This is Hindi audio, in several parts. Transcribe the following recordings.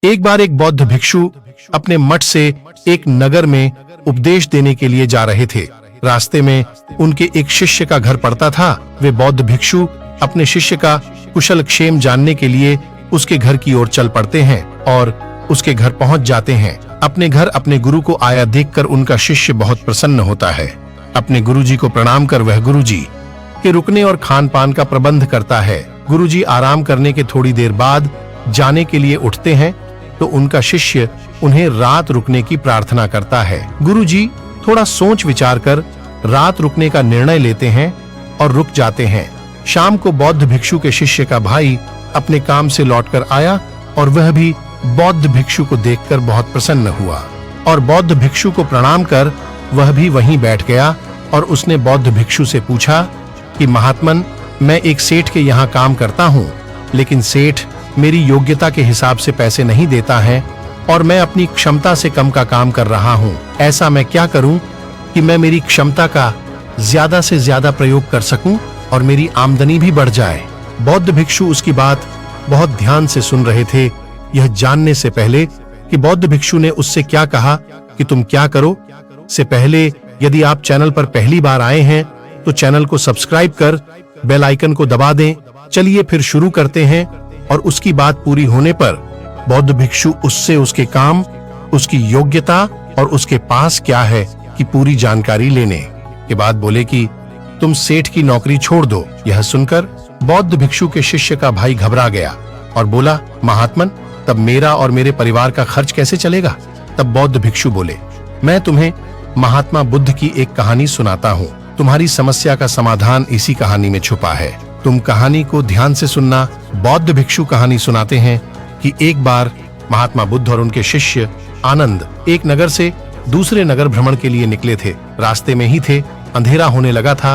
एक बार एक बौद्ध भिक्षु अपने मठ से एक नगर में उपदेश देने के लिए जा रहे थे। रास्ते में उनके एक शिष्य का घर पड़ता था। वे बौद्ध भिक्षु अपने शिष्य का कुशल क्षेम जानने के लिए उसके घर की ओर चल पड़ते हैं और उसके घर पहुंच जाते हैं। अपने घर अपने गुरु को आया देखकर उनका शिष्य बहुत प्रसन्न होता है। अपने गुरुजी को प्रणाम कर वह गुरुजी के रुकने और खान पान का प्रबंध करता है। गुरुजी आराम करने के थोड़ी देर बाद जाने के लिए उठते हैं तो उनका शिष्य उन्हें रात रुकने की प्रार्थना करता है। गुरुजी थोड़ा सोच विचार कर रात रुकने का निर्णय लेते हैं और रुक जाते हैं। शाम को बौद्ध भिक्षु के शिष्य का भाई अपने काम से लौटकर आया और वह भी बौद्ध भिक्षु को देखकर बहुत प्रसन्न हुआ और बौद्ध भिक्षु को प्रणाम कर वह भी वहीं बैठ गया और उसने बौद्ध भिक्षु से पूछा कि महात्मन, मैं एक सेठ के यहाँ काम करता हूँ, लेकिन सेठ मेरी योग्यता के हिसाब से पैसे नहीं देता है और मैं अपनी क्षमता से कम का काम कर रहा हूँ। ऐसा मैं क्या करूँ कि मैं मेरी क्षमता का ज्यादा से ज्यादा प्रयोग कर सकूं और मेरी आमदनी भी बढ़ जाए। बौद्ध भिक्षु उसकी बात बहुत ध्यान से सुन रहे थे, यह जानने से पहले कि बौद्ध भिक्षु ने उससे क्या कहा कि तुम क्या करो। से पहले यदि आप चैनल पर पहली बार आए हैं तो चैनल को सब्सक्राइब कर बेल आइकन को दबा दें। चलिए फिर शुरू करते हैं। और उसकी बात पूरी होने पर बौद्ध भिक्षु उससे उसके काम, उसकी योग्यता और उसके पास क्या है की पूरी जानकारी लेने के बाद बोले कि तुम सेठ की नौकरी छोड़ दो। यह सुनकर बौद्ध भिक्षु के शिष्य का भाई घबरा गया और बोला, महात्मन, तब मेरा और मेरे परिवार का खर्च कैसे चलेगा। तब बौद्ध भिक्षु बोले, मैं तुम्हें महात्मा बुद्ध की एक कहानी सुनाता हूँ। तुम्हारी समस्या का समाधान इसी कहानी में छुपा है। तुम कहानी को ध्यान से सुनना। बौद्ध भिक्षु कहानी सुनाते हैं कि एक बार महात्मा बुद्ध और उनके शिष्य आनंद एक नगर से दूसरे नगर भ्रमण के लिए निकले थे। रास्ते में ही थे, अंधेरा होने लगा था।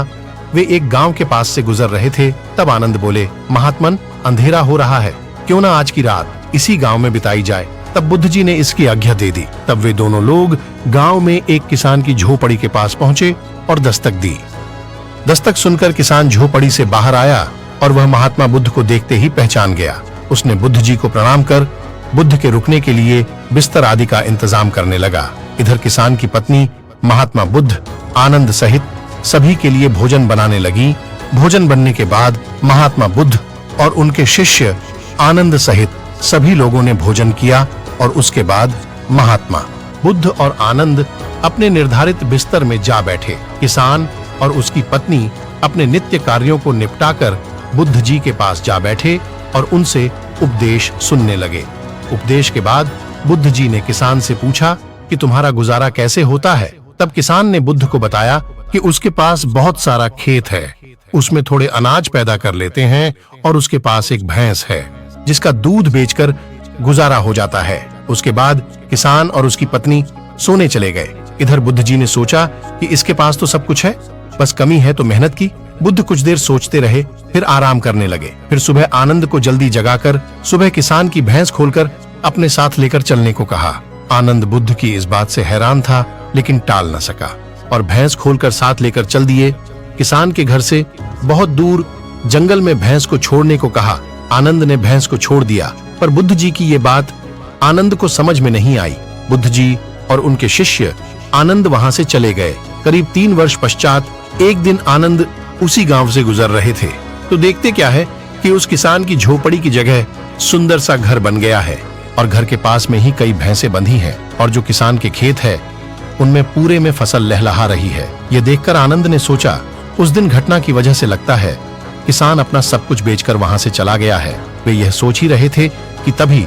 वे एक गांव के पास से गुजर रहे थे। तब आनंद बोले, महात्मन, अंधेरा हो रहा है, क्यों ना आज की रात इसी गांव में बिताई जाए। तब बुद्ध जी ने इसकी आज्ञा दे दी। तब वे दोनों लोग गांव में एक किसान की झोपड़ी के पास पहुंचे और दस्तक दी। दस्तक सुनकर किसान झोपड़ी से बाहर आया और वह महात्मा बुद्ध को देखते ही पहचान गया। उसने बुद्ध जी को प्रणाम कर बुद्ध के रुकने के लिए बिस्तर आदि का इंतजाम करने लगा। इधर किसान की पत्नी महात्मा बुद्ध आनंद सहित सभी के लिए भोजन बनाने लगी। भोजन बनने के बाद महात्मा बुद्ध और उनके शिष्य आनंद सहित सभी लोगों ने भोजन किया और उसके बाद महात्मा बुद्ध और आनंद अपने निर्धारित बिस्तर में जा बैठे। किसान और उसकी पत्नी अपने नित्य कार्यों को निपटाकर बुद्ध जी के पास जा बैठे और उनसे उपदेश सुनने लगे। उपदेश के बाद बुद्ध जी ने किसान से पूछा कि तुम्हारा गुजारा कैसे होता है। तब किसान ने बुद्ध को बताया कि उसके पास बहुत सारा खेत है, उसमें थोड़े अनाज पैदा कर लेते हैं और उसके पास एक भैंस है जिसका दूध बेचकर गुजारा हो जाता है। उसके बाद किसान और उसकी पत्नी सोने चले गए। इधर बुद्ध जी ने सोचा कि इसके पास तो सब कुछ है, बस कमी है तो मेहनत की। बुद्ध कुछ देर सोचते रहे, फिर आराम करने लगे। फिर सुबह आनंद को जल्दी जगाकर सुबह किसान की भैंस खोलकर अपने साथ लेकर चलने को कहा। आनंद बुद्ध की इस बात से हैरान था, लेकिन टाल न सका और भैंस खोलकर साथ लेकर चल दिए। किसान के घर से बहुत दूर जंगल में भैंस को छोड़ने को कहा। आनंद ने भैंस को छोड़ दिया, पर बुद्ध जी की ये बात आनंद को समझ में नहीं आई। बुद्ध जी और उनके शिष्य आनंद वहां से चले गए। करीब 3 वर्ष पश्चात एक दिन आनंद उसी गांव से गुजर रहे थे तो देखते क्या है कि उस किसान की झोपड़ी की जगह सुंदर सा घर बन गया है और घर के पास में ही कई भैंसें बंधी हैं और जो किसान के खेत है उनमें पूरे में फसल लहलहा रही है। यह देखकर आनंद ने सोचा, उस दिन घटना की वजह से लगता है किसान अपना सब कुछ बेचकर वहां से चला गया है। वे यह सोच ही रहे थे कि तभी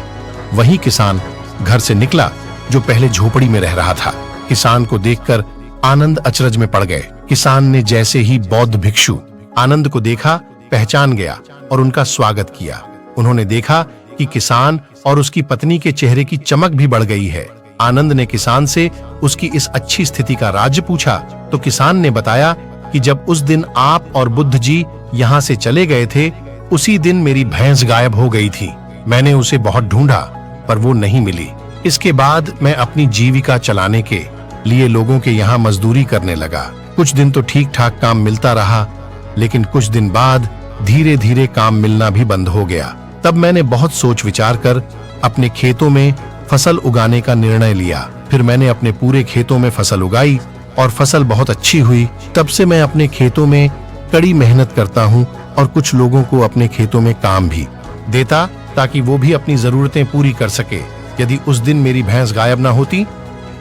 वही किसान घर से निकला जो पहले झोपड़ी में रह रहा था। किसान को देखकर आनंद अचरज में पड़ गए। किसान ने जैसे ही बौद्ध भिक्षु आनंद को देखा, पहचान गया और उनका स्वागत किया। उन्होंने देखा कि किसान और उसकी पत्नी के चेहरे की चमक भी बढ़ गई है। आनंद ने किसान से उसकी इस अच्छी स्थिति का राज पूछा तो किसान ने बताया कि जब उस दिन आप और बुद्ध जी यहाँ से चले गए थे, उसी दिन मेरी भैंस गायब हो गई थी। मैंने उसे बहुत ढूंढा पर वो नहीं मिली। इसके बाद मैं अपनी जीविका चलाने के लिए लोगों के यहाँ मजदूरी करने लगा। कुछ दिन तो ठीक ठाक काम मिलता रहा, लेकिन कुछ दिन बाद धीरे धीरे काम मिलना भी बंद हो गया। तब मैंने बहुत सोच विचार कर अपने खेतों में फसल उगाने का निर्णय लिया। फिर मैंने अपने पूरे खेतों में फसल उगाई और फसल बहुत अच्छी हुई। तब से मैं अपने खेतों में कड़ी मेहनत करता हूँ और कुछ लोगों को अपने खेतों में काम भी देता ताकि वो भी अपनी जरूरतें पूरी कर सके। यदि उस दिन मेरी भैंस गायब ना होती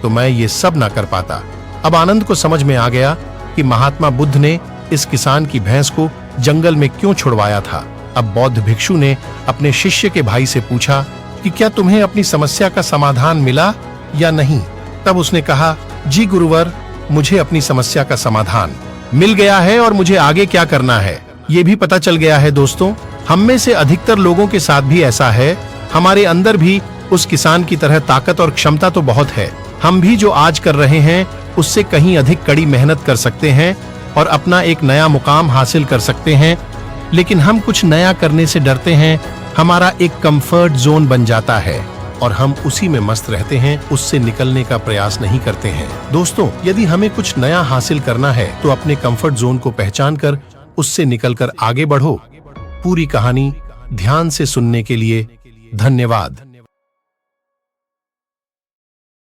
तो मैं ये सब ना कर पाता। अब आनंद को समझ में आ गया कि महात्मा बुद्ध ने इस किसान की भैंस को जंगल में क्यों छुड़वाया था। अब बौद्ध भिक्षु ने अपने शिष्य के भाई से पूछा कि क्या तुम्हें अपनी समस्या का समाधान मिला या नहीं। तब उसने कहा, जी गुरुवर, मुझे अपनी समस्या का समाधान मिल गया है और मुझे आगे क्या करना है ये भी पता चल गया है। दोस्तों, हम में से अधिकतर लोगों के साथ भी ऐसा है। हमारे अंदर भी उस किसान की तरह ताकत और क्षमता तो बहुत है। हम भी जो आज कर रहे हैं उससे कहीं अधिक कड़ी मेहनत कर सकते हैं और अपना एक नया मुकाम हासिल कर सकते हैं। लेकिन हम कुछ नया करने से डरते हैं। हमारा एक कंफर्ट जोन बन जाता है और हम उसी में मस्त रहते हैं, उससे निकलने का प्रयास नहीं करते हैं। दोस्तों, यदि हमें कुछ नया हासिल करना है तो अपने कंफर्ट जोन को पहचान कर उससे निकलकर आगे बढ़ो। पूरी कहानी ध्यान से सुनने के लिए धन्यवाद।